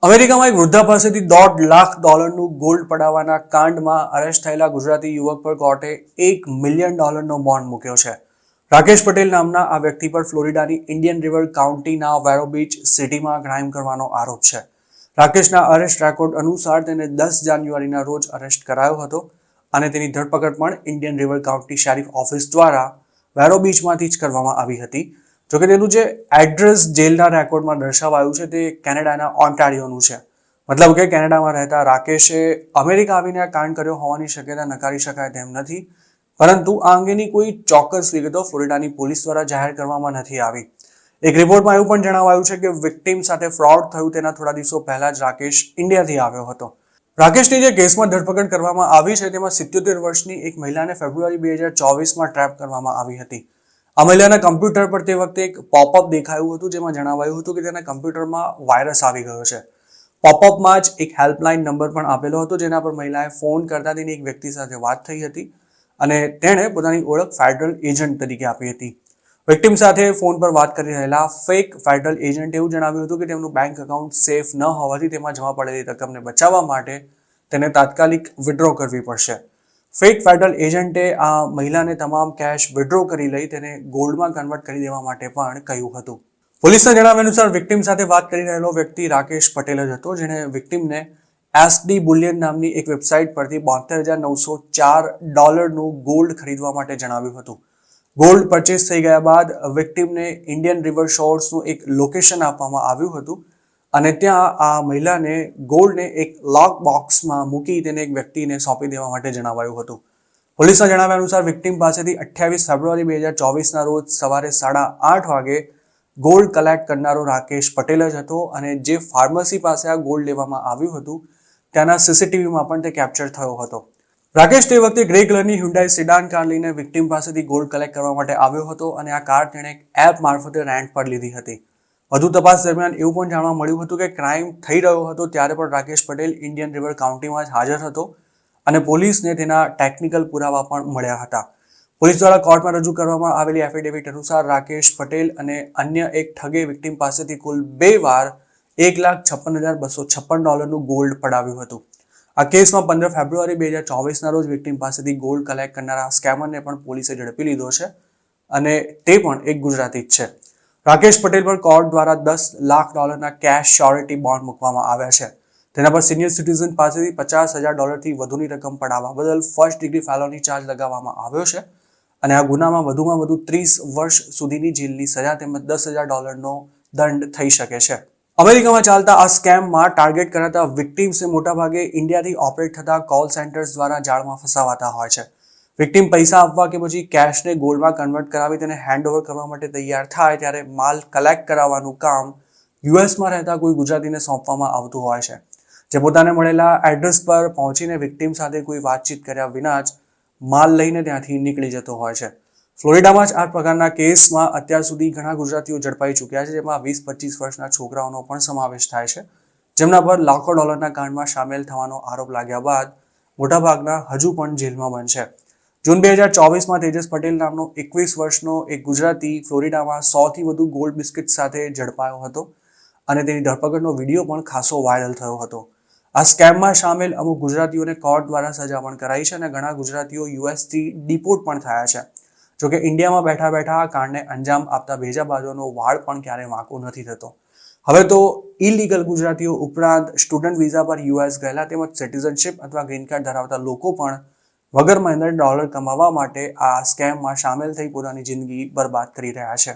અમેરિકામાં એક વૃદ્ધા પાસેથી $1.5 લાખ ગોલ્ડ પડાવવાના કાંડમાં અરેસ્ટ થયેલા ગુજરાતી યુવક પર કોર્ટે $1 મિલિયન બોન્ડ મૂક્યો છે. રાકેશ પટેલ નામના આ વ્યક્તિ પર ફ્લોરિડાની ઇન્ડિયન રિવર કાઉન્ટીના વેરો બીચ સિટીમાં ક્રાઇમ કરવાનો આરોપ છે. રાકેશના અરેસ્ટ રેકોર્ડ અનુસાર તેને 10 જાન્યુઆરીના રોજ અરેસ્ટ કરાયો હતો અને તેની ધરપકડ પણ Indian river county sheriff office દ્વારા વેરો બીચમાંથી જ કરવામાં આવી હતી. જોકે તેનું જે એડ્રેસ જેલના રેકોર્ડમાં દર્શાવાયું છે તે કેનેડાના ઓન્ટારિયોનું છે. મતલબ કે કેનેડામાં રહેતા રાકેશે અમેરિકા આવીને આ કાંડ કર્યો હોવાની શક્યતા નકારી શકાય તેમ નથી, પરંતુ આ અંગેની કોઈ ચોક્કસ વિગતો ફ્લોરિડાની પોલીસ દ્વારા જાહેર કરવામાં નથી આવી. એક રિપોર્ટમાં એવું પણ જણાવાયું છે કે વિક્ટિમ સાથે ફ્રોડ થયું તેના થોડા દિવસો પહેલા જ રાકેશ ઇન્ડિયાથી આવ્યો હતો. રાકેશની જે કેસમાં ધરપકડ કરવામાં આવી છે તેમાં 77 વર્ષની એક મહિલાને ફેબ્રુઆરી 2024માં ટ્રેપ કરવામાં આવી હતી. આ મહિલાના કમ્પ્યુટર પર તે વખતે એક પોપઅપ દેખાયું હતું જેમાં જણાવાયું હતું કે તેના કમ્પ્યુટરમાં વાયરસ આવી ગયો છે. પોપઅપમાં જ એક હેલ્પલાઇન નંબર પણ આપેલો હતો જેના પર મહિલાએ ફોન કરતા તેની એક વ્યક્તિ સાથે વાત થઈ હતી અને તેણે પોતાની ઓળખ ફેડરલ એજન્ટ તરીકે આપી હતી. વિક્ટિમ સાથે ફોન પર વાત કરી રહેલા ફેક ફેડરલ એજન્ટે એવું જણાવ્યું હતું કે તેમનું બેંક એકાઉન્ટ સેફ ન હોવાથી તેમાં જમા પડેલી રકમને બચાવવા માટે તેને તાત્કાલિક વિડ્રો કરવી પડશે. ફેક ફેડરલ એજન્ટે આ મહિલાને તમામ કેશ વિડ્રો કરી લઈ તેને ગોલ્ડમાં કન્વર્ટ કરી દેવા માટે પણ કહ્યું હતું. પોલીસના જણાવ્યા અનુસાર વિક્ટિમ સાથે વાત કરી રહેલો વ્યક્તિ રાકેશ પટેલ જ હતો, જેણે વિક્ટિમને SD બુલિયન નામની એક વેબસાઇટ પરથી $72,904 ગોલ્ડ ખરીદવા માટે જણાવ્યું હતું. ગોલ્ડ પરચેસ થઈ ગયા બાદ વિક્ટિમને ઇન્ડિયન રિવર શોર્સનું એક લોકેશન આપવામાં આવ્યું હતું અને ત્યાં આ મહિલાને ગોલ્ડને એક લોક બોક્સમાં મૂકી તેને એક વ્યક્તિને સોંપી દેવા માટે જણાવાયું હતું. પોલીસના જણાવ્યા અનુસાર વિક્ટિમ પાસેથી 28 ફેબ્રુઆરી 2024ના રોજ સવારે 8:30 વાગે ગોલ્ડ કલેક્ટ કરનારો રાકેશ પટેલ જ હતો અને જે ફાર્મસી પાસે આ ગોલ્ડ લેવામાં આવ્યું હતું ત્યાંના CCTVમાં પણ તે કેપ્ચર થયો હતો. રાકેશ તે વખતે ગ્રે કલરની હ્યુન્ડાઈ સેડાન કાર લઈને વિક્ટિમ પાસેથી ગોલ્ડ કલેક્ટ કરવા માટે આવ્યો હતો અને આ કાર તેણે એક એપ મારફતે રેન્ટ પર લીધી હતી. વધુ તપાસ દરમિયાન એવું પણ જાણવા મળ્યું હતું કે ક્રાઇમ થઈ રહ્યો હતો ત્યારે પણ રાકેશ પટેલ ઇન્ડિયન રિવર કાઉન્ટીમાં જ હાજર હતો અને પોલીસને તેના ટેકનિકલ પુરાવા પણ મળ્યા હતા. પોલીસ દ્વારા કોર્ટમાં રજૂ કરવામાં આવેલી એફિડેવિટ અનુસાર રાકેશ પટેલ અને અન્ય એક ઠગે વિક્ટિમ પાસેથી કુલ 2 વાર $1,56,256 ગોલ્ડ પડાવ્યું હતું. આ કેસમાં 15 ફેબ્રુઆરી 2024ના રોજ વિક્ટિમ પાસેથી ગોલ્ડ કલેક્ટ કરનારા સ્કેમરને પણ પોલીસે ઝડપી લીધો છે અને તે પણ એક ગુજરાતી જ છે. રાકેશ પટેલ પર કોર્ટ દ્વારા $10 લાખ કેશ શ્યોરિટી બોન્ડ મૂકવામાં આવ્યા છે. તેના પર સિનિયર સિટીઝન પાસેથી $50,000થી વધુની રકમ પડાવવા બદલ ફર્સ્ટ ડિગ્રી ફેલોની ચાર્જ લગાવવામાં આવ્યો છે અને આ ગુનામાં વધુમાં વધુ 30 વર્ષ સુધીની જેલની સજા તેમજ $10,000નો દંડ થઈ શકે છે. અમેરિકામાં ચાલતા આ સ્કેમમાં ટાર્ગેટ કરાતા વિક્ટિમ્સને મોટાભાગે ઇન્ડિયાથી ઓપરેટ થતા કોલ સેન્ટર્સ દ્વારા જાળમાં ફસાવાતા હોય છે. વિક્ટિમ પૈસા આપવા કે પછી કેશને ગોલ્ડમાં કન્વર્ટ કરાવી તેને હેન્ડઓવર કરવા માટે તૈયાર થાય ત્યારે માલ કલેક્ટ કરાવવાનું કામ યુએસમાં રહેતા કોઈ ગુજરાતીને સોંપવામાં આવતું હોય છે, જે પોતાને મળેલા એડ્રેસ પર પહોંચીને વિક્ટિમ સાથે કોઈ વાતચીત કર્યા વિના જ માલ લઈને ત્યાંથી નીકળી જતો હોય છે. ફ્લોરિડામાં જ આ પ્રકારના કેસમાં અત્યાર સુધી ઘણા ગુજરાતીઓ ઝડપાઈ ચૂક્યા છે, જેમાં 20-25 વર્ષના છોકરાઓનો પણ સમાવેશ થાય છે, જેમના પર લાખો ડોલરના કાંડમાં સામેલ થવાનો આરોપ લાગ્યા બાદ મોટાભાગના હજુ પણ જેલમાં બંધ છે. જૂન 2024માં તેજસ પટેલ નામનો 21 વર્ષનો એક ગુજરાતી ફ્લોરિડામાં 100થી વધુ ગોલ્ડ બિસ્કિટ સાથે ઝડપાયો હતો અને તેની ધરપકડનો વિડીયો પણ ખાસો વાયરલ થયો હતો. આ સ્કેમમાં સામેલ અમુક ગુજરાતીઓને કોર્ટ દ્વારા સજા પણ કરાઈ છે અને ઘણા ગુજરાતીઓ યુએસથી ડિપોર્ટ પણ થયા છે. જોકે ઇન્ડિયામાં બેઠા બેઠા આ કાંડને અંજામ આપતા ભેજાબાજોનો વાળ પણ ક્યારેય વાંકો નથી થતો. હવે તો ઇલીગલ ગુજરાતીઓ ઉપરાંત સ્ટુડન્ટ વિઝા પર યુએસ ગયેલા તેમજ સિટીઝનશિપ અથવા ગ્રીન કાર્ડ ધરાવતા લોકો પણ વગર મહેનત ડોલર કમાવા માટે આ સ્કેમમાં સામેલ થઈ પોતાની જિંદગી બરબાદ કરી રહ્યા છે.